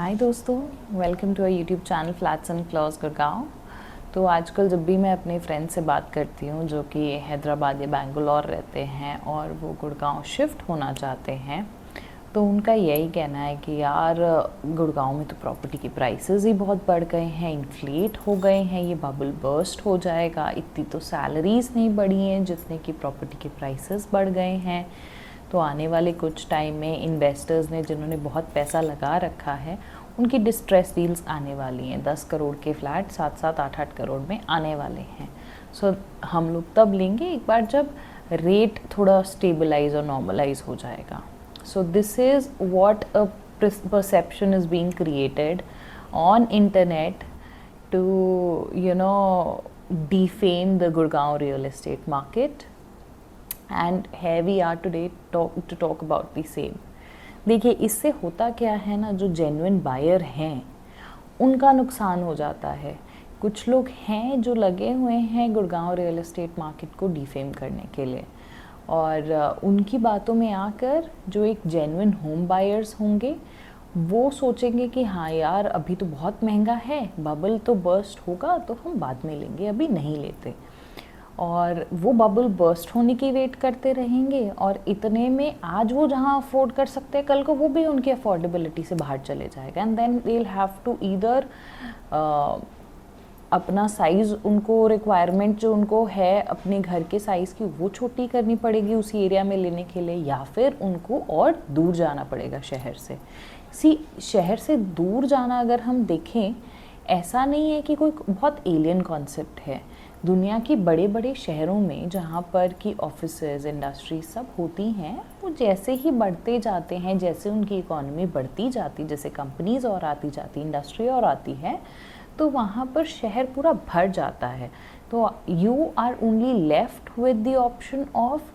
हाय दोस्तों, welcome to a YouTube channel flats and clause Gurgaon. तो आजकल जब भी मैं अपने फ्रेंड से बात करती हूँ जो कि हैदराबाद या बेंगलोर रहते हैं और वो गुड़गांव शिफ्ट होना चाहते हैं, तो उनका यही कहना है कि यार गुड़गांव में तो प्रॉपर्टी की प्राइसेस ही बहुत बढ़ गए हैं, इन्फ्लेट हो गए हैं, ये बबल बर्स्ट हो जाएगा। इतनी तो सैलरीज़ नहीं बढ़ी हैं जितने की प्रॉपर्टी के प्राइसेस बढ़ गए हैं। तो आने वाले कुछ टाइम में इन्वेस्टर्स ने जिन्होंने बहुत पैसा लगा रखा है उनकी डिस्ट्रेस डील्स आने वाली हैं। 10 करोड़ के फ्लैट 7-8 करोड़ में आने वाले हैं। सो हम लोग तब लेंगे एक बार जब रेट थोड़ा स्टेबलाइज और नॉर्मलाइज हो जाएगा। So this is what a perception is being created on internet to, defame the Gurgaon real estate market. And here we are today to talk about the same. देखिए, इससे होता क्या है ना, जो जेन्युइन बायर हैं उनका नुकसान हो जाता है। कुछ लोग हैं जो लगे हुए हैं गुड़गांव रियल एस्टेट मार्केट को डिफेम करने के लिए, और उनकी बातों में आकर जो एक जेन्युइन होम बायर्स होंगे वो सोचेंगे कि हाँ यार, अभी तो बहुत महंगा है, बबल तो बर्स्ट होगा तो हम बाद में लेंगे, अभी नहीं लेते। और वो बबल बर्स्ट होने की वेट करते रहेंगे, और इतने में आज वो जहाँ अफोर्ड कर सकते हैं कल को वो भी उनकी अफोर्डेबिलिटी से बाहर चले जाएगा। And then they will have to either अपना साइज़, उनको रिक्वायरमेंट जो उनको है अपने घर के साइज़ की वो छोटी करनी पड़ेगी उसी एरिया में लेने के लिए, या फिर उनको और दूर जाना पड़ेगा शहर से। शहर से दूर जाना अगर हम देखें, ऐसा नहीं है कि कोई बहुत एलियन कॉन्सेप्ट है। दुनिया के बड़े बड़े शहरों में जहाँ पर कि ऑफिसेज, इंडस्ट्री सब होती हैं, वो जैसे ही बढ़ते जाते हैं, जैसे उनकी इकोनॉमी बढ़ती जाती, जैसे कंपनीज और आती जाती, इंडस्ट्री और आती है, तो वहाँ पर शहर पूरा भर जाता है। तो you are only left with the option of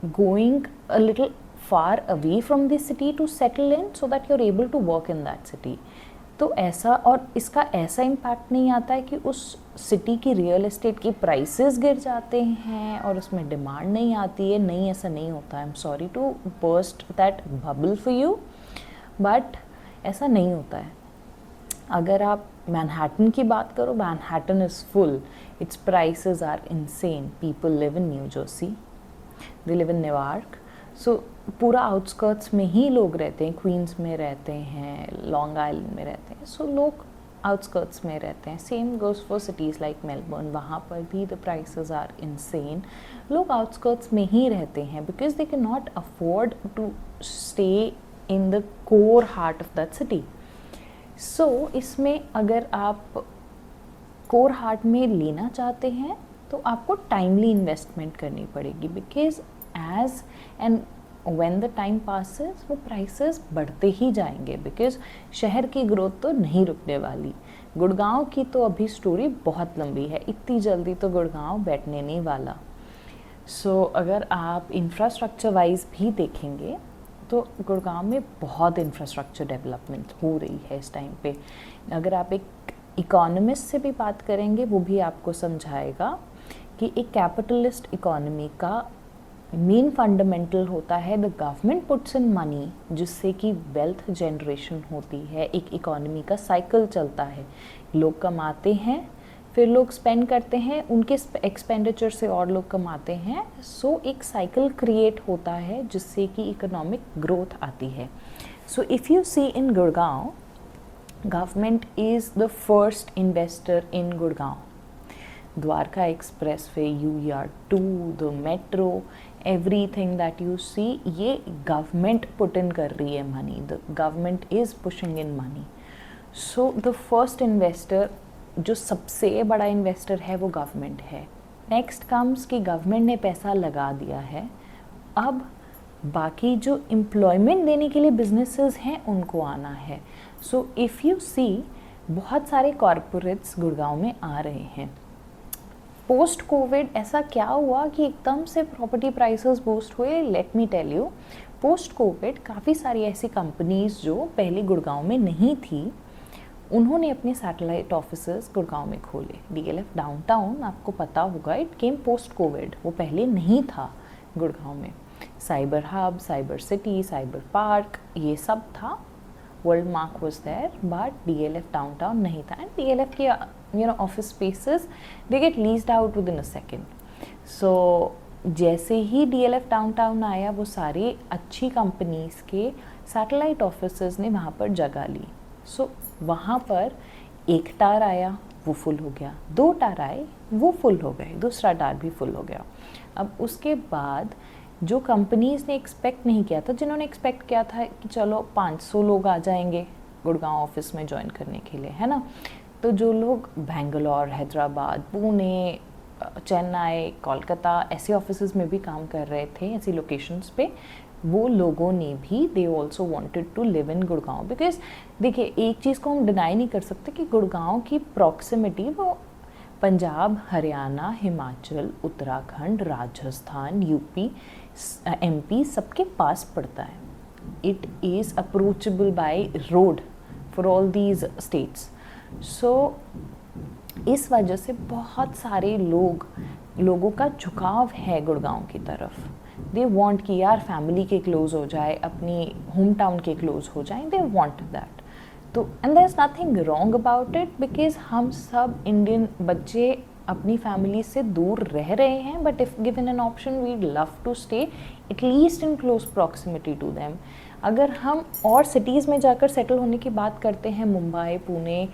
going a little far away from the city to settle in, so that you are able to work in that city. तो ऐसा, और इसका ऐसा इम्पैक्ट नहीं आता है कि उस सिटी की रियल एस्टेट की प्राइसेस गिर जाते हैं और उसमें डिमांड नहीं आती है। नहीं, ऐसा नहीं होता है। I am sorry to burst that bubble for you, but ऐसा नहीं होता है। अगर आप मैनहट्टन की बात करो, Manhattan is full, its prices are insane. People live in New Jersey, they live in New York, so पूरा आउटस्कर्ट्स में ही लोग रहते हैं, क्वींस में रहते हैं, लॉन्ग आइलैंड में रहते हैं। सो लोग आउटस्कर्ट्स में रहते हैं। Same goes for cities like Melbourne, वहाँ पर भी द प्राइसेस आर इनसेन। लोग आउटस्कर्ट्स में ही रहते हैं because they can not afford to stay in the core heart of that city. So इसमें अगर आप कोर हार्ट में लेना चाहते हैं तो आपको टाइमली इन्वेस्टमेंट करनी पड़ेगी, because as and when the time passes वो प्राइसेस बढ़ते ही जाएंगे, बिकॉज शहर की ग्रोथ तो नहीं रुकने वाली। गुड़गांव की तो अभी स्टोरी बहुत लंबी है, इतनी जल्दी तो गुड़गांव बैठने नहीं वाला। सो अगर आप इंफ्रास्ट्रक्चर वाइज भी देखेंगे तो गुड़गांव में बहुत इंफ्रास्ट्रक्चर डेवलपमेंट हो रही है इस टाइम पे। अगर आप एक इकोनॉमिस्ट से भी बात करेंगे, वो भी आपको समझाएगा कि एक कैपिटलिस्ट इकोनॉमी का मेन फंडामेंटल होता है the government puts in money, जिससे कि वेल्थ जनरेशन होती है, एक इकोनॉमी का साइकिल चलता है। लोग कमाते हैं, फिर लोग स्पेंड करते हैं, उनके एक्सपेंडिचर से और लोग कमाते हैं। सो एक साइकिल क्रिएट होता है जिससे कि इकोनॉमिक ग्रोथ आती है। So if you see in Gurgaon, government is the first investor in Gurgaon. Dwarka expressway, UER2, the metro, everything that you see, ये गवर्नमेंट पुट इन कर रही है money, the government is pushing in money. So the first investor, जो सबसे बड़ा investor है, वो government है। नेक्स्ट कम्स कि गवर्नमेंट ने पैसा लगा दिया है, अब बाकी जो एम्प्लॉयमेंट देने के लिए बिजनेसेस हैं उनको आना है। सो इफ़ यू सी, बहुत सारे कॉरपोरेट्स गुड़गांव में आ रहे हैं। पोस्ट कोविड ऐसा क्या हुआ कि एकदम से प्रॉपर्टी प्राइसेस बूस्ट हुए? Let me tell you, post covid काफ़ी सारी ऐसी कंपनीज जो पहले गुड़गांव में नहीं थी, उन्होंने अपने सैटेलाइट ऑफिसेस गुड़गांव में खोले। DLF डाउनटाउन, आपको पता होगा, इट केम पोस्ट कोविड, वो पहले नहीं था गुड़गांव में। Cyber hub, cyber city, cyber park, ये सब था Worldmark was there, but DLF downtown नहीं था. And DLF के office spaces they get leased out within a second. So जैसे ही DLF डाउनटाउन आया, वो सारी अच्छी कंपनीज के सैटेलाइट ऑफिसेज ने वहाँ पर जगह ली. सो वहाँ पर एक टार आया, वो फुल हो गया. 2 टार आए, वो फुल हो गए. दूसरा टार भी फुल हो गया. अब उसके बाद जो कंपनीज ने एक्सपेक्ट नहीं किया था, जिन्होंने एक्सपेक्ट किया था कि चलो 500 लोग आ जाएंगे गुड़गांव ऑफिस में ज्वाइन करने के लिए, है ना. तो जो लोग बेंगलोर, हैदराबाद, पुणे, चेन्नई, कोलकाता ऐसे ऑफिसेज में भी काम कर रहे थे, ऐसी लोकेशंस पे, वो लोगों ने भी they also wanted to live in Gurgaon. Because देखिए, एक चीज़ को हम डिनाई नहीं कर सकते कि गुड़गांव की प्रॉक्सिमिटी वो पंजाब, हरियाणा, हिमाचल, उत्तराखंड, राजस्थान, यूपी, एमपी सबके पास पड़ता है. It is approachable by road for all these states. So इस वजह से बहुत सारे लोगों का झुकाव है गुड़गांव की तरफ. दे वांट कि यार फैमिली के क्लोज हो जाए, अपनी होम टाउन के क्लोज हो जाए. They want that. तो and there is nothing wrong about it, because हम सब इंडियन बच्चे अपनी फैमिली से दूर रह रहे हैं, but if given an option we'd love to stay at least in close proximity to them. अगर हम और सिटीज़ में जाकर सेटल होने की बात करते हैं, मुंबई, पुणे,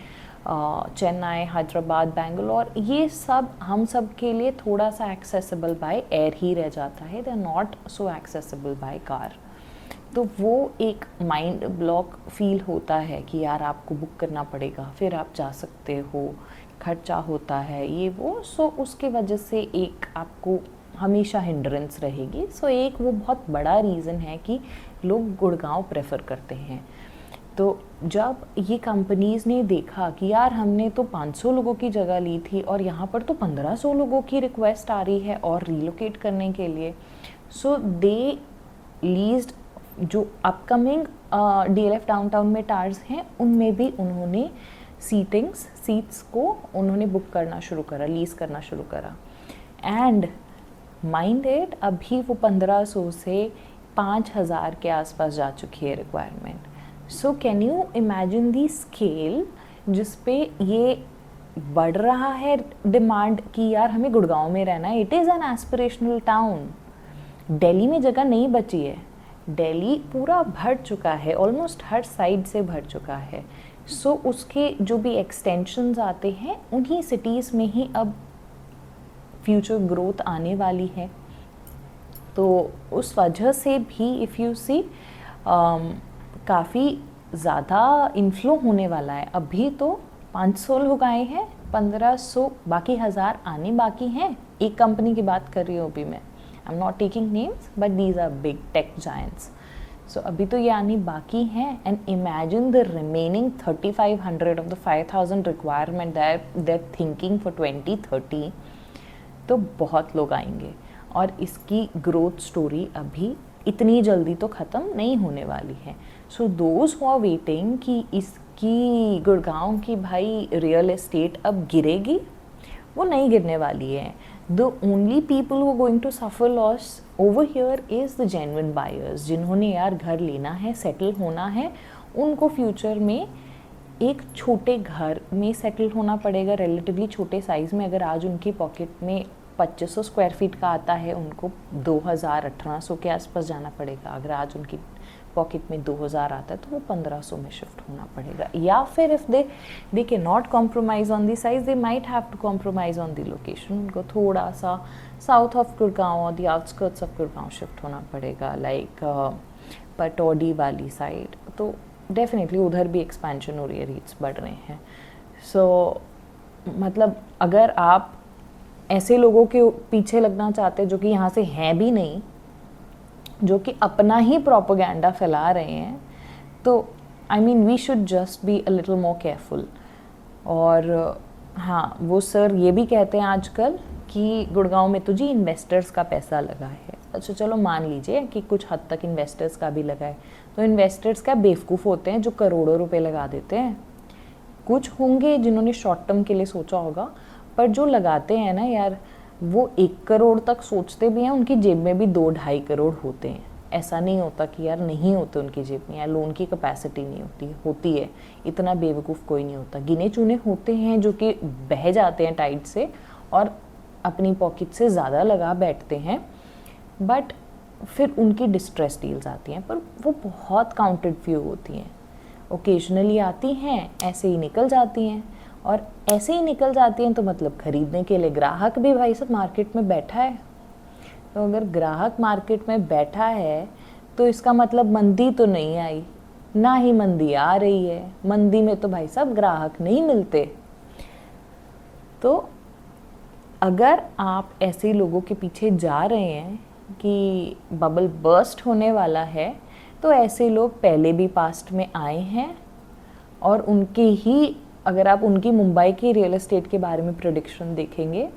चेन्नई, हैदराबाद, बेंगलोर, ये सब हम सब के लिए थोड़ा सा एक्सेसिबल बाय एयर ही रह जाता है. They are not so accessible by car. तो वो एक माइंड ब्लॉक फील होता है कि यार आपको बुक करना पड़ेगा, फिर आप जा सकते हो, खर्चा होता है, ये वो. सो उसके वजह से एक आपको हमेशा हिंड्रेंस रहेगी. सो एक वो बहुत बड़ा रीज़न है कि लोग गुड़गांव प्रेफर करते हैं. तो जब ये कंपनीज़ ने देखा कि यार हमने तो 500 लोगों की जगह ली थी और यहाँ पर तो 1500 लोगों की रिक्वेस्ट आ रही है और रिलोकेट करने के लिए, सो दे लीज्ड जो अपकमिंग DLF डाउनटाउन में टार्स हैं, उनमें भी उन्होंने सीट्स को उन्होंने बुक करना शुरू करा, लीज़ करना शुरू करा. एंड माइंडेड अभी वो 1500 से 5000 के आसपास जा चुकी है requirement. So can you imagine the scale जिस पे ये बढ़ रहा है डिमांड कि यार हमें गुड़गांव में रहना है. It is an aspirational town. Delhi में जगह नहीं बची है. दिल्ली पूरा भर चुका है, ऑलमोस्ट हर साइड से भर चुका है. सो उसके जो भी एक्सटेंशंस आते हैं, उन्हीं सिटीज़ में ही अब फ्यूचर ग्रोथ आने वाली है. तो उस वजह से भी इफ़ यू सी काफ़ी ज़्यादा इन्फ्लो होने वाला है. अभी तो 500 लोग आए हैं, 1500 बाकी 1000 आने बाकी हैं. एक कंपनी की बात कर रही हूँ अभी मैं. I am not taking names, but these are big tech giants. So अभी तो ये आने बाकी हैं. And imagine the remaining 3500 of the 5000 requirement that thinking for 2030. तो बहुत लोग आएंगे और इसकी ग्रोथ स्टोरी अभी इतनी जल्दी तो ख़त्म नहीं होने वाली है. So those who are waiting कि इसकी गुड़गांव की भाई रियल एस्टेट अब गिरेगी, वो नहीं गिरने वाली है. The only people who are going to suffer loss over here is the genuine buyers, जिन्होंने यार घर लेना है, सेटल होना है. उनको फ्यूचर में एक छोटे घर में सेटल होना पड़ेगा, रिलेटिवली छोटे साइज़ में. अगर आज उनकी पॉकेट में 2500 स्क्वायर फीट का आता है, उनको 2000-1800 के आसपास जाना पड़ेगा. अगर आज उनकी पॉकेट में 2000 आता है तो वो 1500 में शिफ्ट होना पड़ेगा. या फिर if they can not compromise on the size, they might have to compromise on the location. उनको थोड़ा सा साउथ ऑफ गुड़गांव और the outskirts of Gurgaon shift होना पड़ेगा, लाइक पटौदी वाली साइड. तो डेफिनेटली उधर भी एक्सपेंशन हो रही है, रीट्स बढ़ रहे हैं. सो मतलब अगर आप ऐसे लोगों के पीछे लगना चाहते हैं जो कि यहाँ से हैं भी नहीं, जो कि अपना ही प्रोपेगेंडा फैला रहे हैं, तो I mean we should just be a little more careful. और हाँ, वो सर ये भी कहते हैं आजकल कि गुड़गांव में तो जी इन्वेस्टर्स का पैसा लगा है. अच्छा चलो मान लीजिए कि कुछ हद तक इन्वेस्टर्स का भी लगा है, तो इन्वेस्टर्स क्या बेवकूफ़ होते हैं जो करोड़ों रुपए लगा देते हैं? कुछ होंगे जिन्होंने शॉर्ट टर्म के लिए सोचा होगा, पर जो लगाते हैं ना यार, वो 1 करोड़ तक सोचते भी हैं, उनकी जेब में भी 2-2.5 करोड़ होते हैं. ऐसा नहीं होता कि यार नहीं होते उनकी जेब में, या लोन की कैपेसिटी नहीं होती, होती है। इतना बेवकूफ़ कोई नहीं होता, गिने चुने होते हैं जो कि बह जाते हैं टाइट से और अपनी पॉकेट से ज़्यादा लगा बैठते हैं, बट फिर उनकी डिस्ट्रेस डील्स आती हैं, पर वो बहुत काउंटेड फ्यू होती हैं। ओकेजनली आती हैं, ऐसे ही निकल जाती हैं, और ऐसे ही निकल जाती हैं तो मतलब खरीदने के लिए ग्राहक भी भाई सब मार्केट में बैठा है। तो अगर ग्राहक मार्केट में बैठा है तो इसका मतलब मंदी तो नहीं आई, ना ही मंदी आ रही है। मंदी में तो भाई साहब ग्राहक नहीं मिलते। तो अगर आप ऐसे लोगों के पीछे जा रहे हैं कि बबल बर्स्ट होने वाला है, तो ऐसे लोग पहले भी पास्ट में आए हैं, और उनके ही, अगर आप उनकी मुंबई की रियल एस्टेट के बारे में प्रेडिक्शन देखेंगे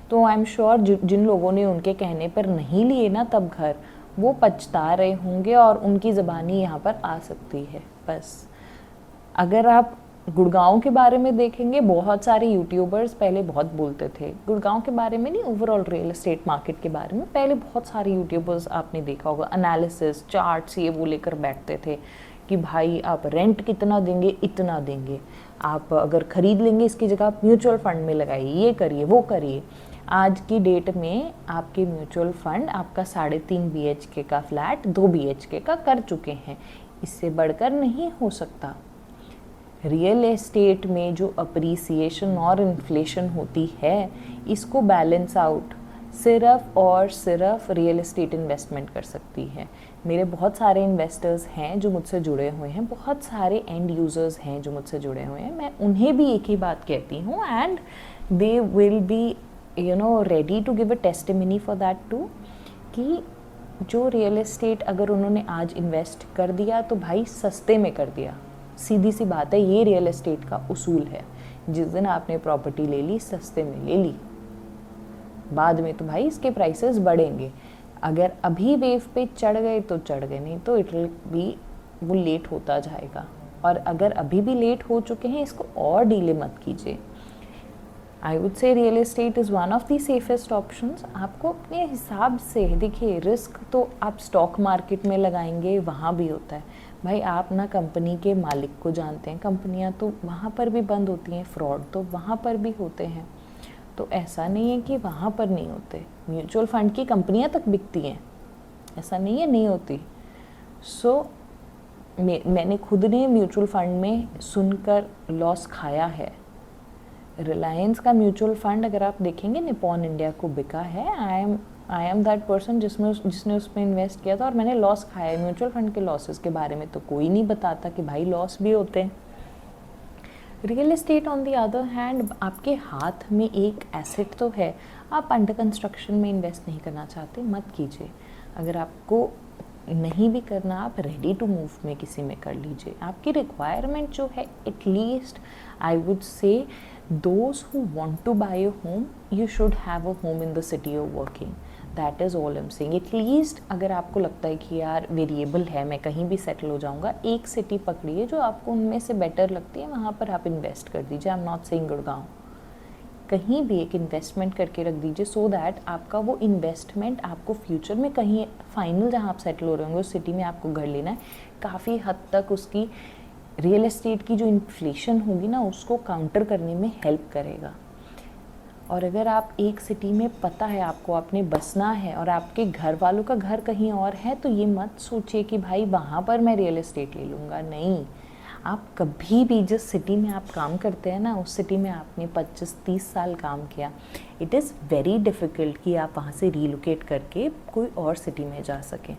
तो आई एम श्योर जिन लोगों ने उनके कहने पर नहीं लिए ना तब घर, वो पछता रहे होंगे और उनकी ज़बानी यहाँ पर आ सकती है। बस अगर आप गुड़गांव के बारे में देखेंगे, बहुत सारे यूट्यूबर्स पहले बहुत बोलते थे गुड़गांव के बारे में, नहीं ओवरऑल रियल एस्टेट मार्केट के बारे में। पहले बहुत सारे यूट्यूबर्स आपने देखा होगा, एनालिसिस चार्ट्स ये वो लेकर बैठते थे कि भाई आप रेंट कितना देंगे, इतना देंगे, आप अगर ख़रीद लेंगे इसकी जगह आप म्यूचुअल फ़ंड में लगाइए, ये करिए वो करिए। आज की डेट में आपके म्यूचुअल फ़ंड आपका 3.5 BHK का फ्लैट 2 BHK का कर चुके हैं, इससे बढ़कर नहीं हो सकता। रियल एस्टेट में जो अप्रिसिएशन और इन्फ्लेशन होती है, इसको बैलेंस आउट सिर्फ और सिर्फ रियल एस्टेट इन्वेस्टमेंट कर सकती है। मेरे बहुत सारे इन्वेस्टर्स हैं जो मुझसे जुड़े हुए हैं, बहुत सारे एंड यूज़र्स हैं जो मुझसे जुड़े हुए हैं। मैं उन्हें भी एक ही बात कहती हूँ, and they will be ready to give a testimony for that too, कि जो रियल एस्टेट अगर उन्होंने आज इन्वेस्ट कर दिया तो भाई सस्ते में कर दिया। सीधी सी बात है, ये रियल एस्टेट का उसूल है। जिस दिन आपने प्रॉपर्टी ले ली, सस्ते में ले ली, बाद में तो भाई इसके प्राइसेस बढ़ेंगे। अगर अभी वेव पे चढ़ गए तो चढ़ गए, नहीं तो इट विल बी, वो लेट होता जाएगा। और अगर अभी भी लेट हो चुके हैं, इसको और डीले मत कीजिए। I would say real estate is one of the safest options. आपको अपने हिसाब से देखिए, रिस्क तो आप स्टॉक मार्केट में लगाएंगे, वहाँ भी होता है भाई। आप ना कंपनी के मालिक को जानते हैं, कंपनियाँ तो वहाँ पर भी बंद होती हैं, फ्रॉड तो वहाँ पर भी होते हैं। तो ऐसा नहीं है कि वहाँ पर नहीं होते। म्यूचुअल फंड की कंपनियाँ तक बिकती हैं, ऐसा नहीं है नहीं होती। सो मैंने खुद ने म्यूचुअल फंड में सुनकर लॉस खाया है। रिलायंस का म्यूचुअल फंड अगर आप देखेंगे, निपॉन इंडिया को बिका है। आई एम दैट पर्सन जिसने उसमें इन्वेस्ट किया था, और मैंने लॉस खाया है। म्यूचुअल फंड के लॉसेस के बारे में तो कोई नहीं बताता कि भाई लॉस भी होते हैं। Real estate on the other hand, आपके हाथ में एक एसेट तो है। आप अंडर कंस्ट्रक्शन में इन्वेस्ट नहीं करना चाहते, मत कीजिए। अगर आपको नहीं भी करना, आप रेडी टू मूव में किसी में कर लीजिए। आपकी रिक्वायरमेंट जो है, at least I would say those who want to buy a home, you should have a home in the city you're working. That is all I'm saying. At least अगर आपको लगता है कि यार वेरिएबल है, मैं कहीं भी सेटल हो जाऊँगा, एक सिटी पकड़िए जो आपको उनमें से बेटर लगती है, वहाँ पर आप इन्वेस्ट कर दीजिए। आई एम नॉट सेइंग गुड़गांव, कहीं भी एक इन्वेस्टमेंट करके रख दीजिए, सो दैट आपका वो इन्वेस्टमेंट आपको फ्यूचर में कहीं फाइनल जहाँ आप सेटल हो रहे होंगे उस सिटी में आपको घर लेना है, काफ़ी हद तक उसकी रियल एस्टेट की जो इन्फ्लेशन होगी ना, उसको काउंटर करने में हेल्प करेगा। और अगर आप एक सिटी में पता है आपको आपने बसना है और आपके घर वालों का घर कहीं और है, तो ये मत सोचिए कि भाई वहाँ पर मैं रियल एस्टेट ले लूँगा। नहीं, आप कभी भी जिस सिटी में आप काम करते हैं ना, उस सिटी में आपने 25-30 साल काम किया, इट इज़ वेरी डिफ़िकल्ट कि आप वहाँ से रीलोकेट करके कोई और सिटी में जा सकें।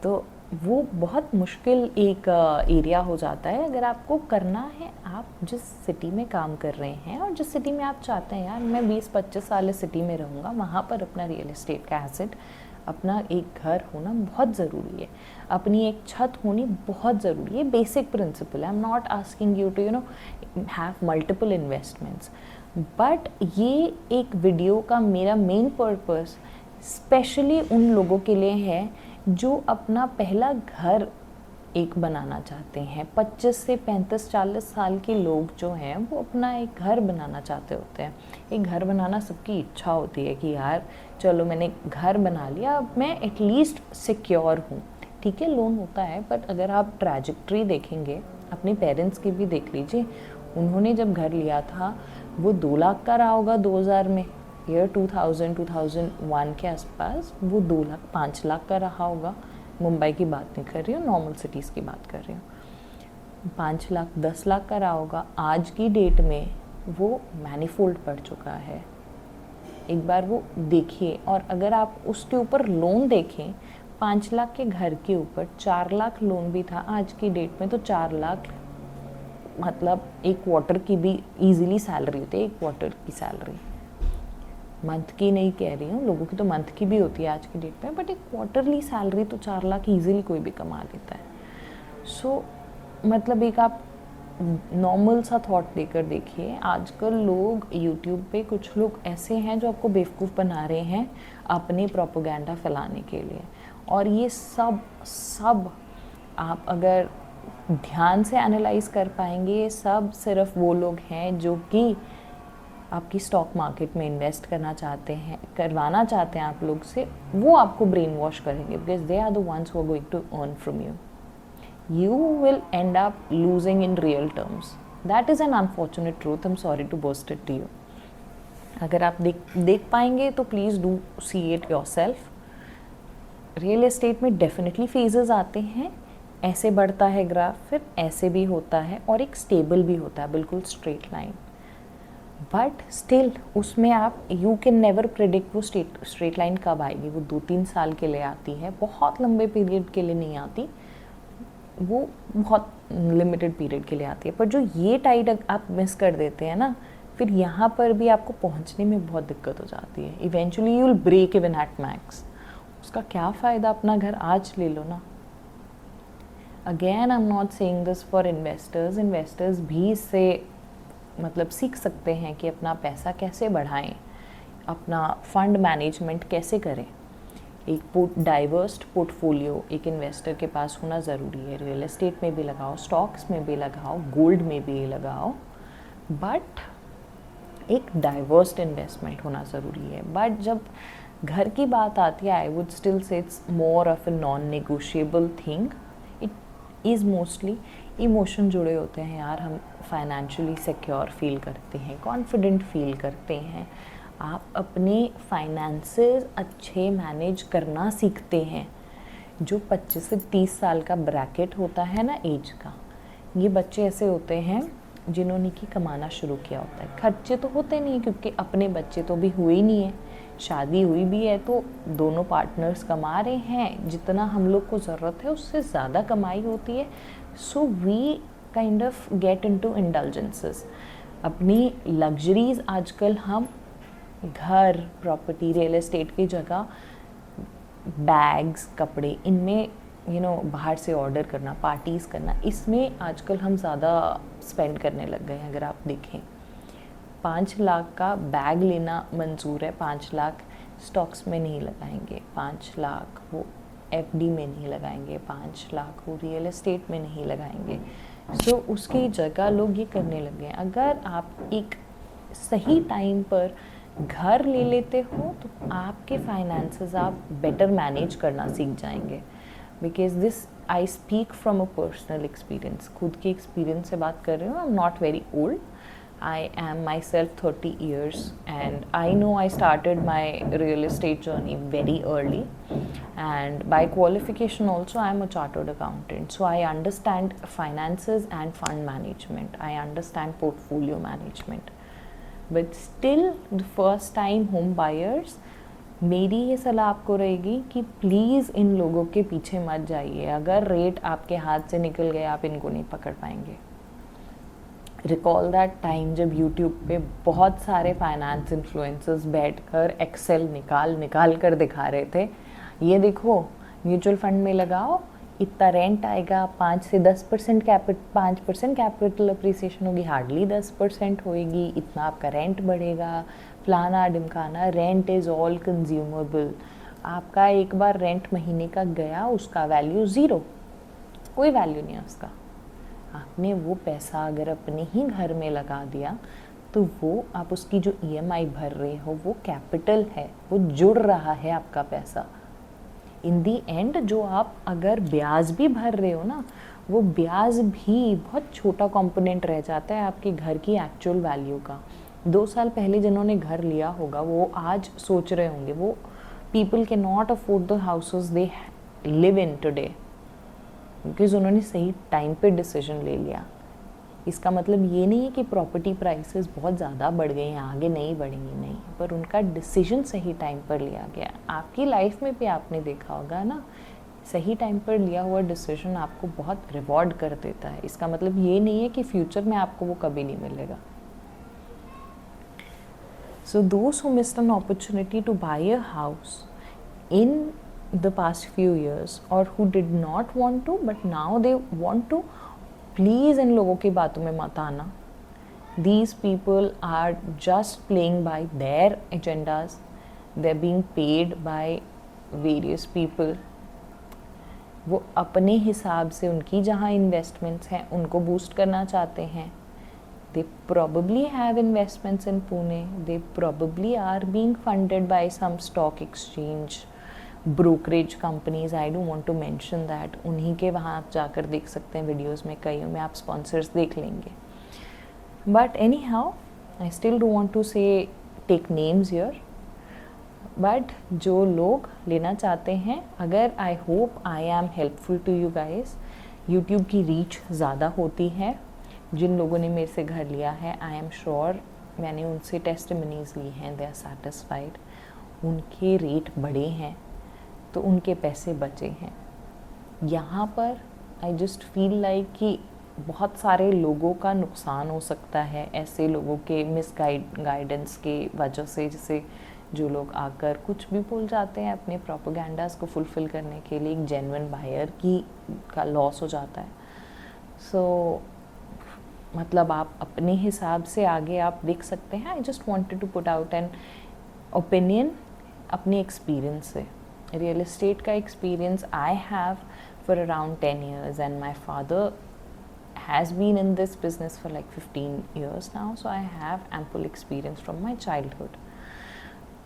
तो वो बहुत मुश्किल एक एरिया हो जाता है। अगर आपको करना है, आप जिस सिटी में काम कर रहे हैं और जिस सिटी में आप चाहते हैं, यार मैं 20-25 साल इस सिटी में रहूँगा, वहाँ पर अपना रियल एस्टेट का एसेट, अपना एक घर होना बहुत ज़रूरी है, अपनी एक छत होनी बहुत ज़रूरी है। बेसिक प्रिंसिपल है। I am not asking you to have multiple investments, but ये एक वीडियो का मेरा मेन पर्पस स्पेशली उन लोगों के लिए है जो अपना पहला घर एक बनाना चाहते हैं, 25 से 35-40 साल के लोग जो हैं वो अपना एक घर बनाना चाहते होते हैं। एक घर बनाना सबकी इच्छा होती है कि यार चलो मैंने घर बना लिया, अब मैं एटलीस्ट सिक्योर हूँ। ठीक है, लोन होता है, बट अगर आप ट्रैजेक्टरी देखेंगे अपने पेरेंट्स की भी देख लीजिए, उन्होंने जब घर लिया था वो 2 लाख का रहा होगा 2000 में, ईयर 2000-2001 के आसपास वो 2 लाख 5 लाख का रहा होगा। मुंबई की बात नहीं कर रही हूँ, नॉर्मल सिटीज़ की बात कर रही हूँ। 5 लाख 10 लाख का रहा होगा, आज की डेट में वो मैनीफोल्ड पड़ चुका है। एक बार वो देखिए, और अगर आप उसके ऊपर लोन देखें, 5 लाख के घर के ऊपर 4 लाख लोन भी था आज की डेट में, तो 4 लाख मतलब एक क्वार्टर की भी इजीली सैलरी होती है, एक क्वार्टर की सैलरी, मंथ की नहीं कह रही हूँ, लोगों की तो मंथ की भी होती है आज की डेट में, बट एक क्वार्टरली सैलरी तो 4 लाख इजीली कोई भी कमा लेता है। सो मतलब एक आप नॉर्मल सा थॉट लेकर देखिए, आजकल लोग यूट्यूब पे कुछ लोग ऐसे हैं जो आपको बेवकूफ़ बना रहे हैं अपने प्रोपोगेंडा फैलाने के लिए, और ये सब आप अगर ध्यान से एनालाइज कर पाएंगे, ये सब सिर्फ वो लोग हैं जो कि आपकी स्टॉक मार्केट में इन्वेस्ट करवाना चाहते हैं आप लोग से, वो आपको ब्रेन वॉश करेंगे, because they are the ones who are going to earn from you. You will end up losing in real terms. That is an unfortunate truth. I'm sorry to burst it to you. अगर आप देख पाएंगे तो please do see it yourself. Real estate में definitely phases आते हैं, ऐसे बढ़ता है ग्राफ, फिर ऐसे भी होता है, और एक स्टेबल भी होता है, बिल्कुल स्ट्रेट लाइन। बट स्टिल उसमें आप यू कैन नेवर प्रिडिक्ट वो स्ट्रेट लाइन कब आएगी। वो 2-3 साल के लिए आती है, बहुत लंबे पीरियड के लिए नहीं आती, वो बहुत लिमिटेड पीरियड के लिए आती है। पर जो ये टाइड आप मिस कर देते हैं ना, फिर यहाँ पर भी आपको पहुँचने में बहुत दिक्कत हो जाती है। Eventually you will break even at max. उसका क्या फ़ायदा, अपना घर आज ले लो ना। Again I am not saying this for investors. Investors भी इससे मतलब सीख सकते हैं कि अपना पैसा कैसे बढ़ाएं, अपना फंड मैनेजमेंट कैसे करें। एक डाइवर्स पोर्टफोलियो एक इन्वेस्टर के पास होना ज़रूरी है। रियल एस्टेट में भी लगाओ, स्टॉक्स में भी लगाओ, गोल्ड में भी लगाओ, बट एक डाइवर्स्ड इन्वेस्टमेंट होना ज़रूरी है। बट जब घर की बात आती है, I would still say it's more of a non negotiable thing. It is mostly emotion जुड़े होते हैं यार। हम फाइनेंशियली सिक्योर फील करते हैं, कॉन्फिडेंट फील करते हैं, आप अपने फाइनेंसेस अच्छे मैनेज करना सीखते हैं। जो 25 से 30 साल का ब्रैकेट होता है ना एज का, ये बच्चे ऐसे होते हैं जिन्होंने की कमाना शुरू किया होता है। खर्चे तो होते नहीं, क्योंकि अपने बच्चे तो भी हुए ही नहीं है, शादी हुई भी है तो दोनों पार्टनर्स कमा रहे हैं, जितना हम लोग को ज़रूरत है उससे ज़्यादा कमाई होती है। So we kind of get into indulgences. अपनी लग्जरीज आजकल हम घर, प्रॉपर्टी, रियल एस्टेट की जगह बैग्स, कपड़े, इनमें बाहर से ऑर्डर करना, पार्टीज़ करना, इसमें आजकल हम ज़्यादा स्पेंड करने लग गए हैं। अगर आप देखें, 5 लाख का बैग लेना मंजूर है, 5 लाख स्टॉक्स में नहीं लगाएंगे, 5 लाख वो एफडी में नहीं लगाएंगे, 5 लाख वो रियल एस्टेट में नहीं लगाएंगे। सो उसकी जगह लोग ये करने लग गए। अगर आप एक सही टाइम पर घर ले लेते हो तो आपके फाइनेंसेस आप बेटर मैनेज करना सीख जाएंगे। Because this I speak from a personal experience, खुद के एक्सपीरियंस से बात कर रही हूँ। आई am not very old, I am myself 30 years, and I know I started my real estate journey very early, and by qualification also I am a chartered accountant, so I understand finances and fund management, I understand portfolio management, but still the first time home buyers, मेरी ये सलाह आपको रहेगी कि please इन लोगों के पीछे मत जाइए। अगर रेट आपके हाथ से निकल गए, आप इनको नहीं पकड़ पाएंगे। रिकॉल दैट टाइम जब यूट्यूब पे बहुत सारे फाइनेंस इन्फ्लुएंसर्स बैठकर एक्सेल निकाल कर दिखा रहे थे, ये देखो म्यूचुअल फंड में लगाओ, इतना रेंट आएगा, 5 से 10% 5% कैपिटल अप्रिसिएशन होगी, हार्डली 10% होएगी, इतना आपका रेंट बढ़ेगा, फलाना ढिमकाना। Rent is all consumable. आपका एक बार रेंट महीने का गया, उसका वैल्यू 0, कोई वैल्यू नहीं है उसका। आपने वो पैसा अगर अपने ही घर में लगा दिया तो वो आप उसकी जो EMI भर रहे हो वो कैपिटल है, वो जुड़ रहा है आपका पैसा। इन दी एंड जो आप अगर ब्याज भी भर रहे हो ना, वो ब्याज भी बहुत छोटा कंपोनेंट रह जाता है आपके घर की एक्चुअल वैल्यू का। 2 साल पहले जिन्होंने घर लिया होगा वो आज सोच रहे होंगे, वो people can not afford the houses they live in today, because उन्होंने सही टाइम पे डिसीजन ले लिया। इसका मतलब ये नहीं है कि प्रॉपर्टी प्राइसेस बहुत ज़्यादा बढ़ गई हैं, आगे नहीं बढ़ेंगी, नहीं, पर उनका डिसीजन सही टाइम पर लिया गया। आपकी लाइफ में भी आपने देखा होगा ना, सही टाइम पर लिया हुआ डिसीजन आपको बहुत रिवॉर्ड कर देता है। इसका मतलब ये नहीं है कि फ्यूचर में आपको वो कभी नहीं मिलेगा। So those who missed an opportunity to buy a house in the past few years or who did not want to but now they want to, please इन लोगों की बातों में मत आना। These people are just playing by their agendas. They're being paid by various people. वो अपने हिसाब से उनकी जहाँ इन्वेस्टमेंट्स हैं उनको बूस्ट करना चाहते हैं। They probably have investments in Pune. They probably are being funded by some stock exchange, brokerage companies. I don't want to mention that. उन्हीं के वहाँ आप जाकर देख सकते हैं, वीडियोज़ में कईयों में आप स्पॉन्सर्स देख लेंगे। But anyhow, I still don't want to say take names here. But जो लोग लेना चाहते हैं, अगर I hope I am helpful to you guys. YouTube की रीच ज़्यादा होती है। जिन लोगों ने मेरे से घर लिया है, आई एम श्योर, मैंने उनसे टेस्टिमनीज ली हैं, दे आर सेटिस्फाइड, उनके रेट बढ़े हैं तो उनके पैसे बचे हैं। यहाँ पर आई जस्ट फील लाइक कि बहुत सारे लोगों का नुकसान हो सकता है ऐसे लोगों के गाइडेंस के वजह से, जैसे जो लोग आकर कुछ भी बोल जाते हैं अपने प्रोपेगेंडास को फुलफ़िल करने के लिए, एक जेन्युइन बायर का लॉस हो जाता है। सो मतलब आप अपने हिसाब से आगे आप देख सकते हैं। I just wanted to put out an opinion अपने एक्सपीरियंस से। रियल एस्टेट का experience I have for around 10 years and my father has been in this business for like 15 years now, so I have ample experience from my childhood.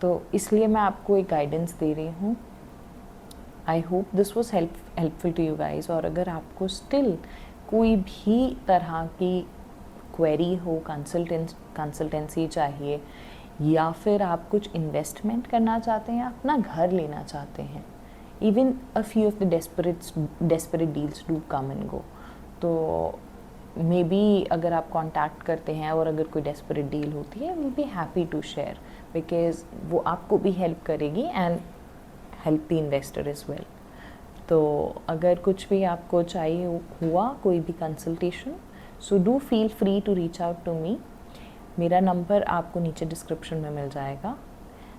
तो इसलिए मैं आपको एक guidance दे रही हूँ। I hope this was helpful to you guys. और अगर आपको स्टिल कोई भी तरह की क्वेरी हो, कंसल्टेंसी चाहिए, या फिर आप कुछ इन्वेस्टमेंट करना चाहते हैं, अपना घर लेना चाहते हैं, even a few of the desperate deals do come and go, तो मे बी अगर आप कांटेक्ट करते हैं और अगर कोई डेस्परेट डील होती है, will be happy to share, because वो आपको भी हेल्प करेगी and help the investor is well. तो अगर कुछ भी आपको चाहिए हुआ, कोई भी consultation, so do feel free to reach out to me. मेरा नंबर आपको नीचे डिस्क्रिप्शन में मिल जाएगा।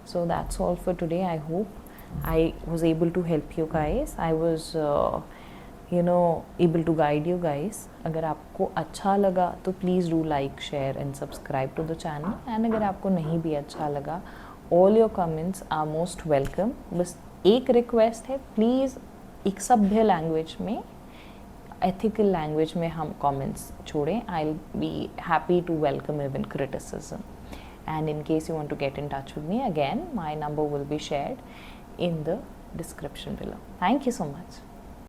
So that's all for today. I hope I was able to help you guys. I was able to guide you guys. अगर आपको अच्छा लगा तो please do like, share and subscribe to the channel. And अगर आपको नहीं भी अच्छा लगा, all your comments are most welcome. बस एक रिक्वेस्ट है, प्लीज़ एक सभ्य लैंग्वेज में, एथिकल लैंग्वेज में हम कमेंट्स छोड़ें। I will be happy to welcome even criticism. And in case you want to get in touch with me again, my number will be shared in the description below. Thank you so much.